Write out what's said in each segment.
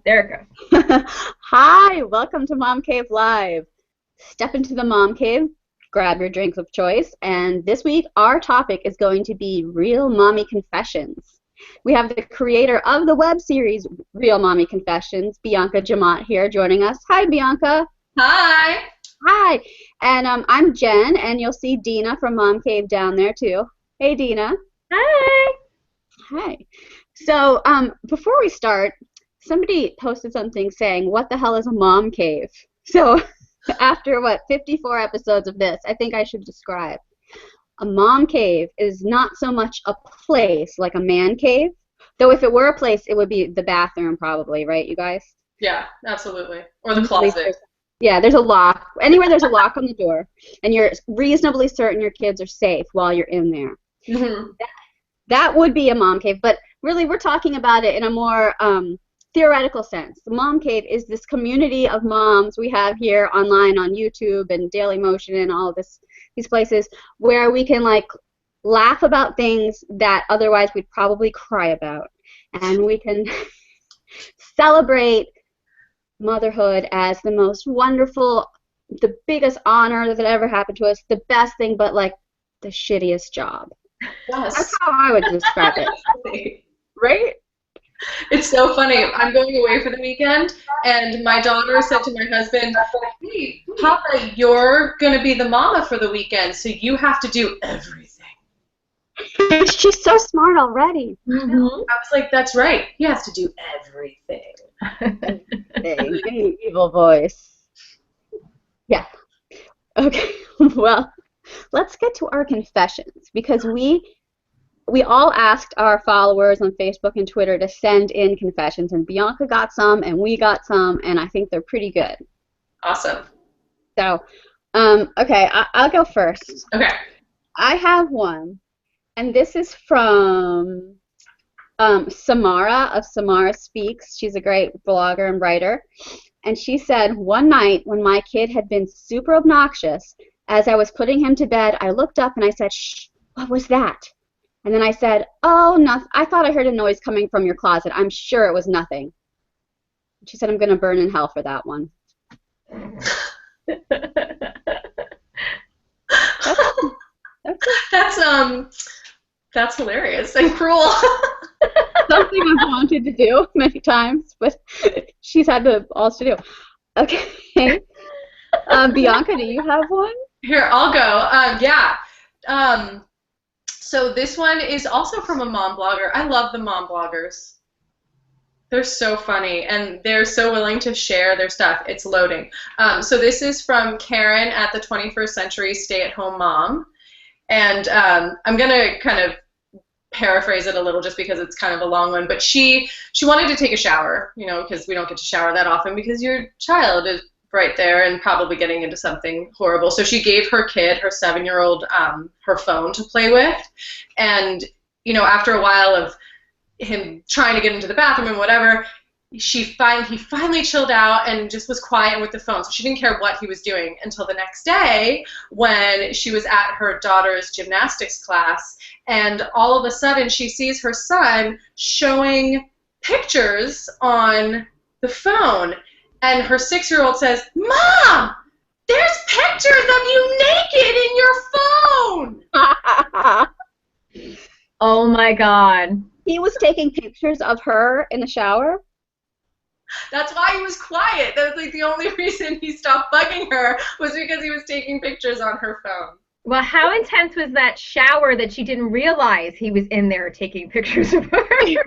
There it goes. Hi, welcome to MomCave Live. Step into the Mom Cave, grab your drink of choice, and this week our topic is going to be Real Mommy Confessions. We have the creator of the web series Real Mommy Confessions, Bianca Jamotte, here joining us. Hi, Bianca. Hi. Hi. And I'm Jen, and you'll see Dina from MomCave down there too. Hey, Dina. Hi. Hi. So before we start, somebody posted something saying, "What the hell is a mom cave?" So after, 54 episodes of this, I think I should describe. A mom cave is not so much a place like a man cave, though if it were a place, it would be the bathroom probably, right, you guys? Yeah, absolutely. Or the closet. Yeah, there's a lock. Anywhere there's a lock on the door, and you're reasonably certain your kids are safe while you're in there. Mm-hmm. That would be a mom cave, but really we're talking about it in a more theoretical sense. The Mom Cave is this community of moms we have here online on YouTube and Daily Motion and all of these places where we can laugh about things that otherwise we'd probably cry about, and we can celebrate motherhood as the most wonderful, the biggest honor that ever happened to us, the best thing, but the shittiest job. Yes. That's how I would describe it. Right? It's so funny. I'm going away for the weekend, and my daughter said to my husband, "Hey, Papa, you're going to be the mama for the weekend, so you have to do everything." She's so smart already. Mm-hmm. I was like, that's right. He has to do everything. Hey, evil voice. Yeah. Okay. Well, let's get to our confessions, because we all asked our followers on Facebook and Twitter to send in confessions, and Bianca got some, and we got some, and I think they're pretty good. Awesome. So, okay, I'll go first. Okay. I have one, and this is from Samara of Samara Speaks. She's a great blogger and writer, and she said, "One night when my kid had been super obnoxious, as I was putting him to bed, I looked up and I said, 'Shh, what was that?' And then I said, 'Oh, nothing. I thought I heard a noise coming from your closet. I'm sure it was nothing.'" She said, "I'm going to burn in hell for that one." That's hilarious and cruel. Something I've wanted to do many times, but she's had the balls to do. Okay. Bianca, do you have one? Here, I'll go. Yeah. So this one is also from a mom blogger. I love the mom bloggers. They're so funny, and they're so willing to share their stuff. It's loading. So this is from Karen at the 21st Century Stay-at-Home Mom. And I'm going to kind of paraphrase it a little just because it's kind of a long one. But she wanted to take a shower, because we don't get to shower that often because your child is right there and probably getting into something horrible. So she gave her kid, her 7-year-old, her phone to play with. And, after a while of him trying to get into the bathroom and whatever, he finally chilled out and just was quiet with the phone. So she didn't care what he was doing until the next day when she was at her daughter's gymnastics class. And all of a sudden she sees her son showing pictures on the phone. And her 6-year-old says, "Mom, there's pictures of you naked in your phone." Oh my God. He was taking pictures of her in the shower? That's why he was quiet. That was the only reason he stopped bugging her was because he was taking pictures on her phone. Well, how intense was that shower that she didn't realize he was in there taking pictures of her? No, you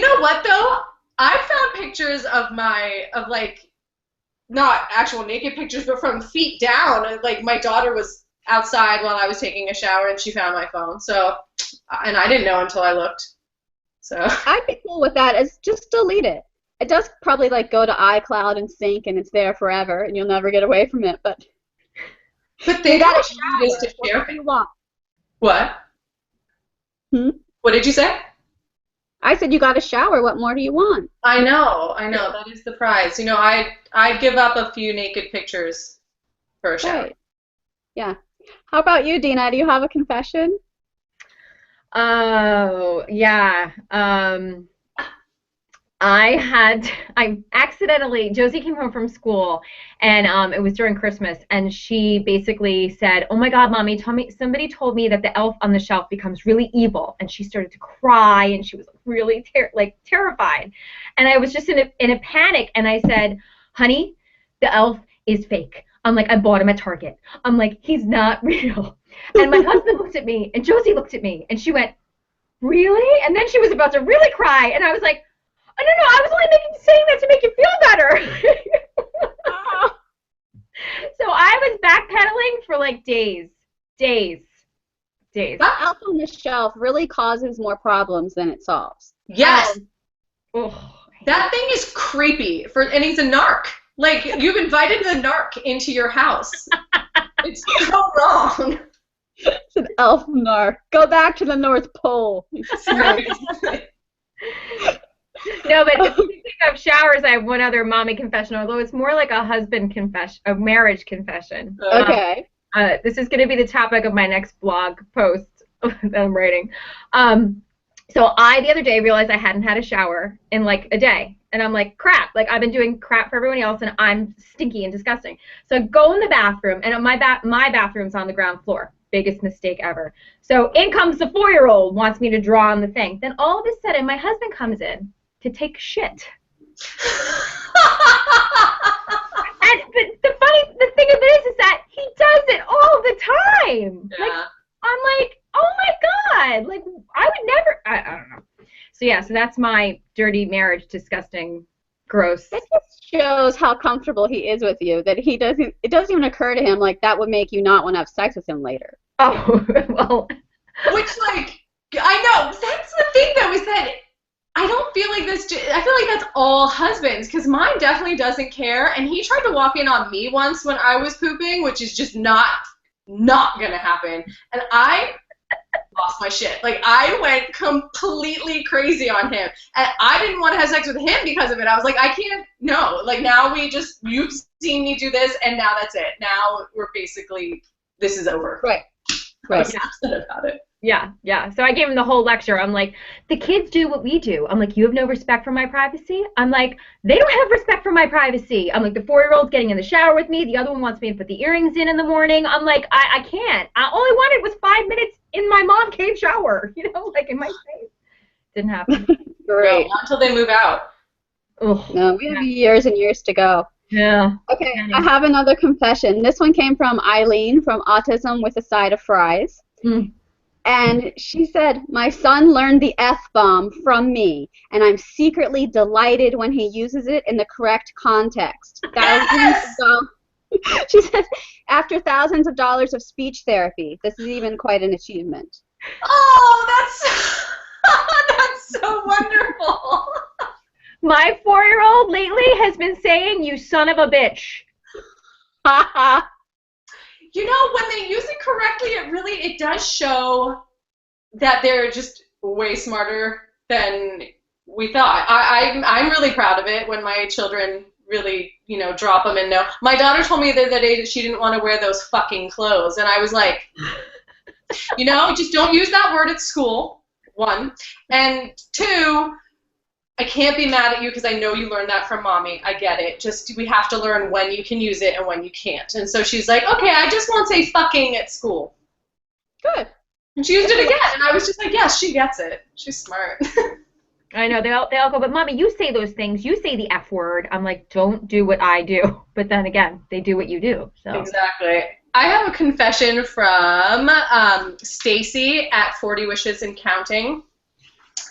know what though? I found pictures of not actual naked pictures, but from feet down. My daughter was outside while I was taking a shower, and she found my phone. So, and I didn't know until I looked. So I'd be cool with that. As just delete it. It does probably go to iCloud and sync, and it's there forever, and you'll never get away from it. But they got a shower. What do you want? What? What did you say? I said you got a shower. What more do you want? I know. That is the prize. I'd give up a few naked pictures for a shower. Right. Yeah. How about you, Dina? Do you have a confession? Oh, yeah. I accidentally, Josie came home from school, and it was during Christmas, and she basically said, "Oh my God, Mommy, somebody told me that the elf on the shelf becomes really evil," and she started to cry, and she was really terrified, and I was just in a panic, and I said, "Honey, the elf is fake." I'm like, "I bought him at Target." I'm like, "He's not real." And my husband looked at me, and Josie looked at me, and she went, "Really?" And then she was about to really cry, and I was like, "Oh, no, I was only saying that to make you feel better." So I was backpedaling for like days. That elf on the shelf really causes more problems than it solves. Yes. Oh, That thing is creepy. And he's a narc. Like, you've invited the narc into your house. It's so wrong. It's an elf narc. Go back to the North Pole. No, but speaking of showers, I have one other mommy confession, although it's more like a husband confession, a marriage confession. Okay. This is going to be the topic of my next blog post that I'm writing. So the other day realized I hadn't had a shower in like a day. And I'm like, crap. Like, I've been doing crap for everyone else, and I'm stinky and disgusting. So I go in the bathroom, and my bathroom's on the ground floor. Biggest mistake ever. So in comes the 4-year-old, wants me to draw on the thing. Then all of a sudden, my husband comes in to take shit. But the thing of it is that he does it all the time. Yeah. Like, I'm like, oh my God, like I would never. I don't know. So yeah, so that's my dirty marriage, disgusting, gross. It just shows how comfortable he is with you. That it doesn't even occur to him like that would make you not want to have sex with him later. Oh well. Which, like, I know that's the thing though, is that I don't feel like this. I feel like that's all husbands, because mine definitely doesn't care. And he tried to walk in on me once when I was pooping, which is just not gonna happen. And I lost my shit. Like, I went completely crazy on him, and I didn't want to have sex with him because of it. I was like, I can't. No. Like, now you've seen me do this, and now that's it. Now we're basically, this is over. Right. I was upset about it. Yeah. So I gave him the whole lecture. I'm like, the kids do what we do. I'm like, you have no respect for my privacy? I'm like, they don't have respect for my privacy. I'm like, the 4-year-old's getting in the shower with me. The other one wants me to put the earrings in the morning. I'm like, I can't. All I wanted was 5 minutes in my MomCave shower, like in my face. Didn't happen. Great. No, not until they move out. Ugh. No, we have years and years to go. Yeah. Okay, I have another confession. This one came from Eileen from Autism with a Side of Fries. Mm. And she said, my son learned the F-bomb from me, and I'm secretly delighted when he uses it in the correct context. She said, after thousands of dollars of speech therapy, this is even quite an achievement. Oh, that's so wonderful. My 4-year-old lately has been saying, "You son of a bitch." When they use it correctly, it does show that they're just way smarter than we thought. I'm really proud of it when my children really, drop them and know. My daughter told me the other day that she didn't want to wear those fucking clothes, and I was like, just don't use that word at school, 1. And 2, I can't be mad at you because I know you learned that from mommy. I get it. Just, we have to learn when you can use it and when you can't. And so she's like, okay, I just won't say fucking at school. Good. And she used it again, and I was just like, yes, she gets it. She's smart. I know, they all go, but Mommy, you say those things. You say the F word. I'm like, don't do what I do. But then again, they do what you do. So. Exactly. I have a confession from Stacy at 40 Wishes and Counting.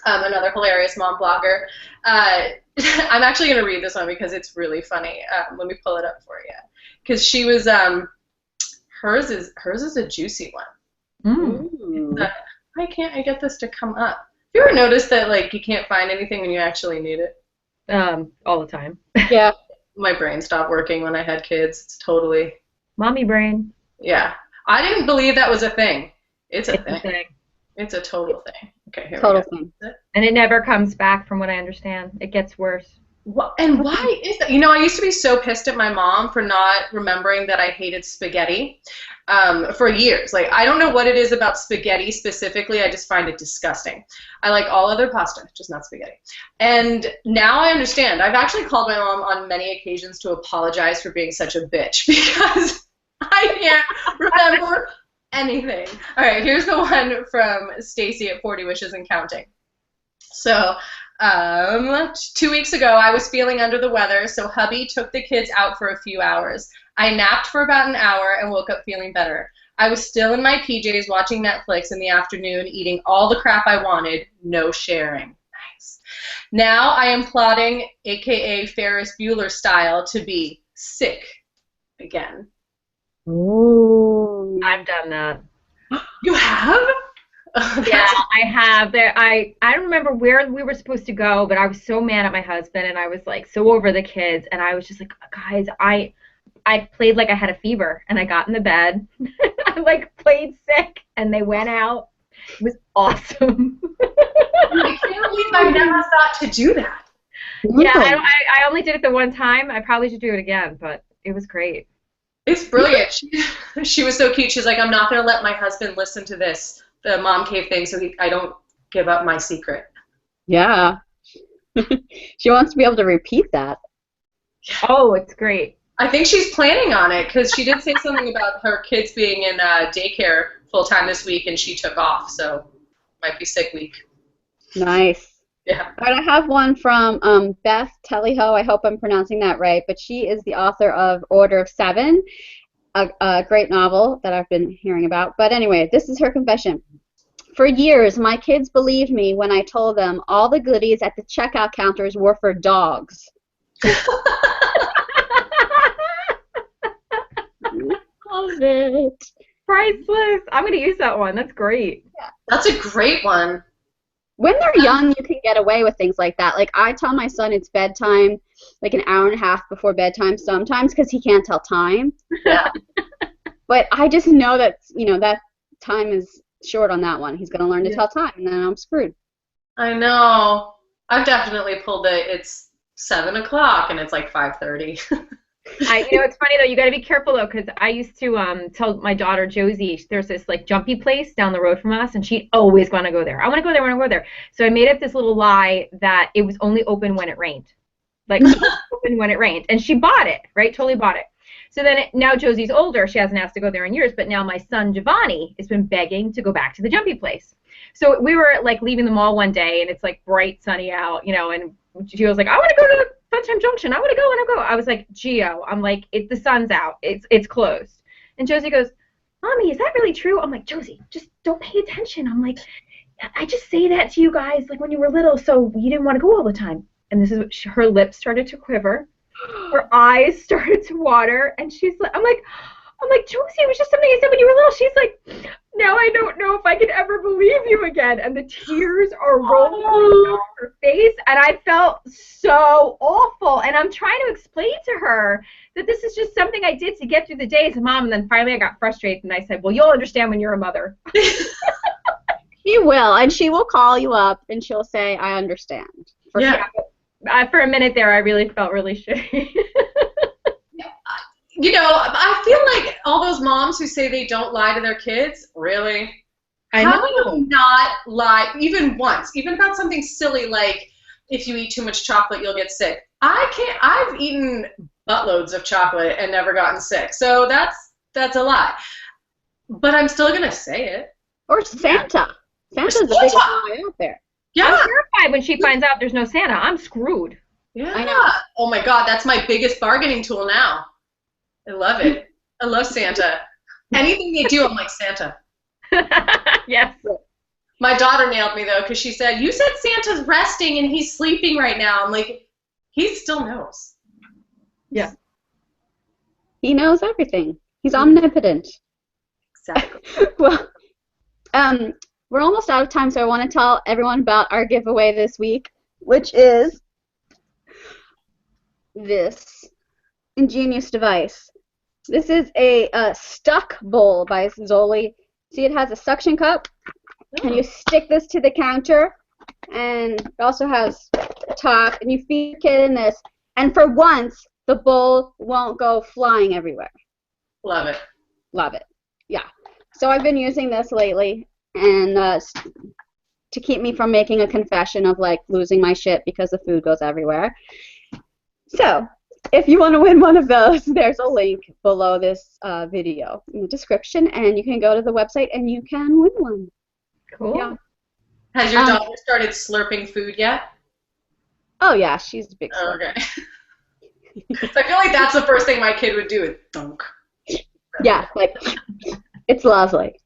Another hilarious mom blogger. I'm actually going to read this one because it's really funny. Let me pull it up for you. Because she was, hers is a juicy one. Mm. Why can't I get this to come up? You ever notice that, like, you can't find anything when you actually need it? All the time. Yeah. My brain stopped working when I had kids. It's totally... Mommy brain. Yeah. I didn't believe that was a thing. It's a a thing. It's a total thing. Okay, here Total we go. thing. And it never comes back from what I understand. It gets worse. And why is that? You know, I used to be so pissed at my mom for not remembering that I hated spaghetti for years. Like, I don't know what it is about spaghetti specifically. I just find it disgusting. I like all other pasta, just not spaghetti. And now I understand. I've actually called my mom on many occasions to apologize for being such a bitch because I can't remember anything. All right, here's the one from Stacy at 40 Wishes and Counting. So, 2 weeks ago, I was feeling under the weather, so hubby took the kids out for a few hours. I napped for about an hour and woke up feeling better. I was still in my PJs watching Netflix in the afternoon, eating all the crap I wanted, no sharing. Nice. Now I am plotting, aka Ferris Bueller style, to be sick again. Ooh. I've done that. You have? Yeah, I have. I don't remember where we were supposed to go, but I was so mad at my husband, and I was like so over the kids, and I was just like, guys, I played like I had a fever, and I got in the bed, I like played sick, and they went out. It was awesome. I can't believe I never thought to do that. Yeah, I only did it the one time. I probably should do it again, but it was great. It's brilliant. She was so cute. She's like, I'm not going to let my husband listen to this, the Mom Cave thing, so I don't give up my secret. Yeah. She wants to be able to repeat that. Oh, it's great. I think she's planning on it because she did say something about her kids being in daycare full-time this week, and she took off, so might be sick week. Nice. Yeah. All right, I have one from Beth Tellyho. I hope I'm pronouncing that right, but she is the author of Order of Seven, a great novel that I've been hearing about. But anyway, this is her confession. For years, my kids believed me when I told them all the goodies at the checkout counters were for dogs. Love it. Priceless. I'm going to use that one. That's great. Yeah. That's a great one. When they're young, you can get away with things like that. Like, I tell my son it's bedtime, like an hour and a half before bedtime sometimes because he can't tell time. Yeah. But I just know that, you know, that time is short on that one. He's going to learn to tell time, and then I'm screwed. I know. I've definitely pulled it's 7 o'clock and it's like 5:30. You know, it's funny though. You got to be careful though, because I used to tell my daughter Josie, there's this like jumpy place down the road from us, and she'd always want to go there. I want to go there. I want to go there. So I made up this little lie that it was only open when it rained, like open when it rained, and she bought it, right? Totally bought it. So then now Josie's older. She hasn't asked to go there in years, but now my son Giovanni has been begging to go back to the jumpy place. So we were like leaving the mall one day, and it's like bright sunny out, you know, and she was like, I want to go to Sunshine Junction. I want to go. I was like, Gio, I'm like, the sun's out. It's closed. And Josie goes, Mommy, is that really true? I'm like, Josie, just don't pay attention. I'm like, I just say that to you guys like when you were little, so you didn't want to go all the time. And this is what her lips started to quiver. Her eyes started to water, and she's like, I'm like, Josie, it was just something I said when you were little. She's like, now I don't know if I could ever believe you again. And the tears are rolling down her face, and I felt so awful. And I'm trying to explain to her that this is just something I did to get through the day as a mom. And then finally I got frustrated, and I said, well, you'll understand when you're a mother. She will, and she will call you up, and she'll say, I understand. For a minute there, I really felt really shitty. You know, I feel like all those moms who say they don't lie to their kids, really? How do you not lie even once, even about something silly like if you eat too much chocolate, you'll get sick? I can't. I've eaten buttloads of chocolate and never gotten sick, so that's a lie. But I'm still gonna say it. Or Santa. Santa's the biggest lie out there. Yeah. I'm terrified when she finds out there's no Santa. I'm screwed. Yeah. I know. Oh my God, that's my biggest bargaining tool now. I love it. I love Santa. Anything they do, I'm like, Santa. Yes. My daughter nailed me, though, because she said, you said Santa's resting and he's sleeping right now. I'm like, he still knows. Yeah. He knows everything. He's omnipotent. Exactly. Well, we're almost out of time, so I want to tell everyone about our giveaway this week, which is this ingenious device. This is a Stuck Bowl by Zoli. See, it has a suction cup, and you stick this to the counter, and it also has a top, and you feed your kid in this, and for once, the bowl won't go flying everywhere. Love it. Love it. Yeah. So I've been using this lately, and to keep me from making a confession of like losing my shit because the food goes everywhere. So if you want to win one of those, there's a link below this video in the description, and you can go to the website and you can win one. Cool. Yeah. Has your daughter started slurping food yet? Oh yeah, she's a big Oh, slurper. okay. So I feel like that's the first thing my kid would do is dunk. Yeah, like it's lovely.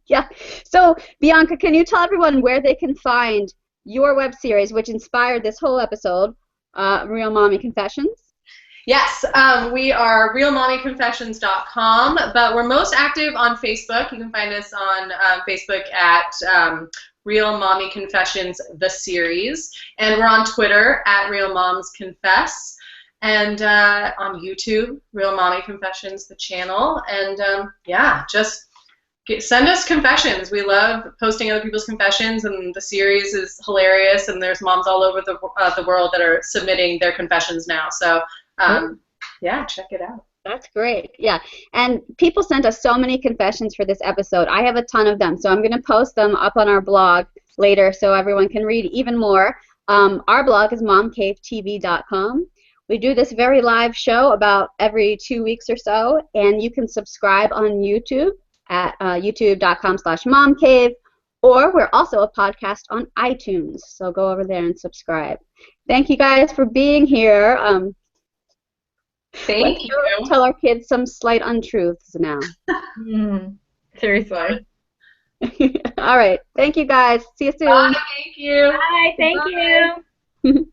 Yeah. So Bianca, can you tell everyone where they can find your web series, which inspired this whole episode, Real Mommy Confessions? Yes, we are realmommyconfessions.com, but we're most active on Facebook. You can find us on Facebook at Real Mommy Confessions, the series, and we're on Twitter at Real Moms Confess, and on YouTube, Real Mommy Confessions, the channel, and yeah, just send us confessions. We love posting other people's confessions, and the series is hilarious, and there's moms all over the world that are submitting their confessions now, so yeah, check it out. That's great. Yeah. And people sent us so many confessions for this episode. I have a ton of them, so I'm going to post them up on our blog later so everyone can read even more. Our blog is MomCaveTV.com. We do this very live show about every 2 weeks or so, and you can subscribe on YouTube at youtube.com/MomCave, or we're also a podcast on iTunes, so go over there and subscribe. Thank you guys for being here. Thank you. Tell our kids some slight untruths now. Seriously. All right. Thank you, guys. See you soon. Bye. Thank you. Bye. Thank you.